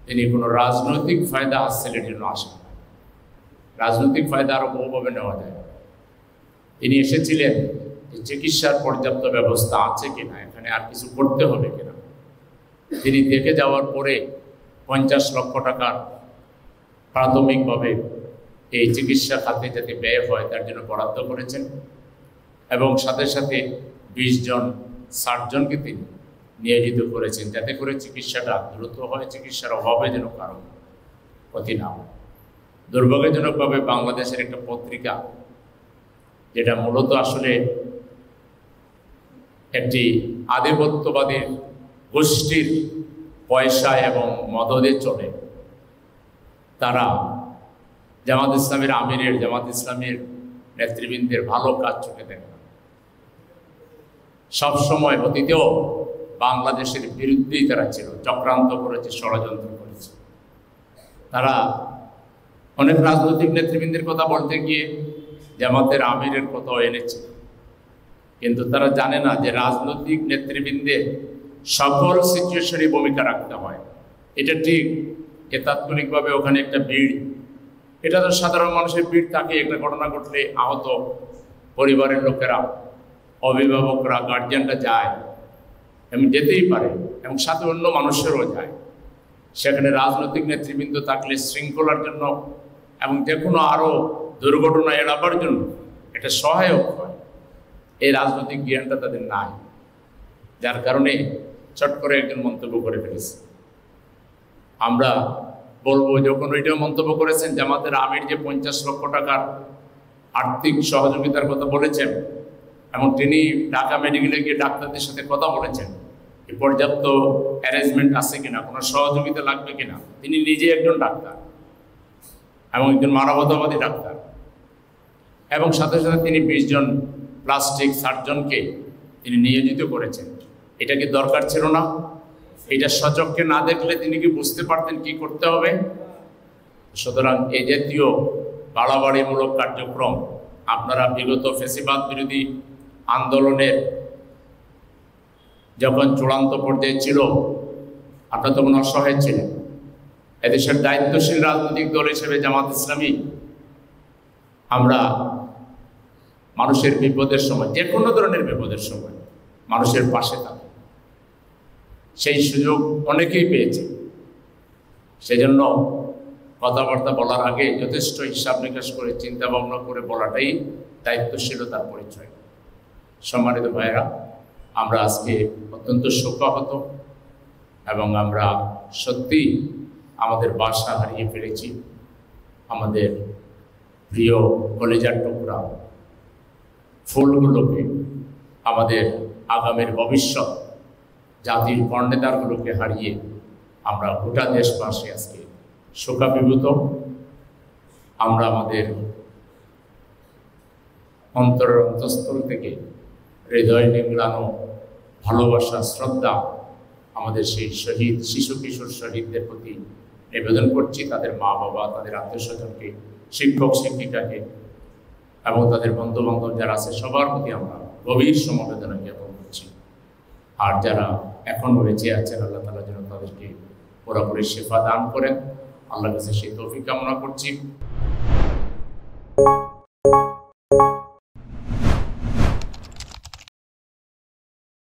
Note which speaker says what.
Speaker 1: তিনি কোনো রাজনৈতিক ফায়দা হাসিলের জন্য আসেন। রাজনৈতিক ফায়দা আরও বহুভাবে নেওয়া যায়। তিনি এসেছিলেন যে চিকিৎসার পর্যাপ্ত ব্যবস্থা আছে কিনা, এখানে আর কিছু করতে হবে কিনা। তিনি দেখে যাওয়ার পরে 50 লক্ষ টাকার প্রাথমিকভাবে এই চিকিৎসা খাতে যাতে ব্যয় হয় তার জন্য বরাদ্দ করেছেন এবং সাথে সাথে 20 জন সার্জনকে তিনি নিয়োজিত করেছেন, যাতে করে চিকিৎসাটা দ্রুত হয়, চিকিৎসার অভাবে যেন কারো ক্ষতি না হয়। দুর্ভাগ্যজনকভাবে বাংলাদেশের একটা পত্রিকা, যেটা মূলত আসলে একটি আধিপত্যবাদী গোষ্ঠীর পয়সা এবং মদদে চলে, তারা জামাত ইসলামের আমিরের, জামাত ইসলামের নেতৃবৃন্দের ভালো কাজ চোখে দেখে না। সবসময় অতীতেও বাংলাদেশের বিরুদ্ধেই তারা ছিল, চক্রান্ত করেছে, ষড়যন্ত্র করেছে। তারা অনেক রাজনৈতিক নেতৃবৃন্দের কথা বলতে গিয়ে জামাতের আমিরের কথাও এনেছে, কিন্তু তারা জানে না যে রাজনৈতিক নেতৃবৃন্দের সকল সিচুয়েশনে ভূমিকা রাখতে হয়। এটা ঠিক যে তাৎক্ষণিকভাবে ওখানে একটা ভিড়, এটা তো সাধারণ মানুষের ভিড় থাকে, একটা ঘটনা ঘটলে আহত পরিবারের লোকেরা, অভিভাবকরা, গার্জিয়ানরা যায় এবং যেতেই পারে, এবং সাথে অন্য মানুষেরও যায়। সেখানে রাজনৈতিক নেতৃবৃন্দ থাকলে শৃঙ্খলার জন্য এবং যে কোনো আরও দুর্ঘটনা এড়াবার জন্য এটা সহায়ক হয়। এই রাজনৈতিক জ্ঞানটা তাদের নাই, যার কারণে চট করে একজন মন্তব্য করে ফেলেছে। আমরা বলবো, যখন ওইটাও মন্তব্য করেছেন জামাতের আমির যে 50 লক্ষ টাকার আর্থিক সহযোগিতার কথা বলেছেন এবং তিনি ঢাকা মেডিকেলে গিয়ে ডাক্তারদের সাথে কথা বলেছেন পর্যাপ্ত অ্যারেঞ্জমেন্ট আছে কিনা, কোনো সহযোগিতা লাগবে কিনা। তিনি নিজে একজন ডাক্তার এবং একজন মানবতাবাদী ডাক্তার, এবং সাথে সাথে তিনি 20 জন প্লাস্টিক সার্জনকে তিনি নিয়োজিত করেছেন। এটা কি দরকার ছিল না? এটা সচক্ষে না দেখলে তিনি কি বুঝতে পারতেন কি করতে হবে? সুতরাং এই জাতীয় বাড়াবাড়িমূলক কার্যক্রম আপনারা বিগত ফ্যাসিবাদ বিরোধী আন্দোলনের যখন চূড়ান্ত পর্যায়ে ছিল, আপনারা তখন অসহায় ছিলেন। এদেশের দায়িত্বশীল রাজনৈতিক দল হিসেবে জামাত ইসলামী আমরা মানুষের বিপদের সময়, যে কোনো ধরনের বিপদের সময় মানুষের পাশে থাকি, সেই সুযোগ অনেকেই পেয়েছে। সেজন্য কথাবার্তা বলার আগে যথেষ্ট হিসাব নিকাশ করে চিন্তা ভাবনা করে বলাটাই দায়িত্বশীলতার পরিচয়। সম্মানিত ভাইয়েরা, আমরা আজকে অত্যন্ত শোকাহত এবং আমরা সত্যি আমাদের বাসা হারিয়ে ফেলেছি। আমাদের প্রিয় কলেজার টুকরা ফুলগুলোকে, আমাদের আগামীর ভবিষ্যৎ জাতির কর্ণধারগুলোকে হারিয়ে আমরা গোটা দেশবাসী আজকে শোকাভিভূত। আমরা আমাদের অন্তরের অন্তঃস্থল থেকে হৃদয় নিংড়ানো ভালোবাসা, শ্রদ্ধা আমাদের সেই শহীদ শিশু কিশোর শহীদদের প্রতি নিবেদন করছি। তাদের মা বাবা, তাদের আত্মীয় স্বজনকে, শিক্ষক শিক্ষিকাকে এবং তাদের বন্ধু বান্ধব যারা আছে সবার প্রতি আমরা গভীর সমবেদনা জ্ঞাপন করছি। আর যারা এখনও বেঁচে আছেন, আল্লাহ তাআলা যেন তাদেরকে পুরোপুরি শিফা দান করেন, আল্লাহর কাছে সেই তৌফিক কামনা করছি।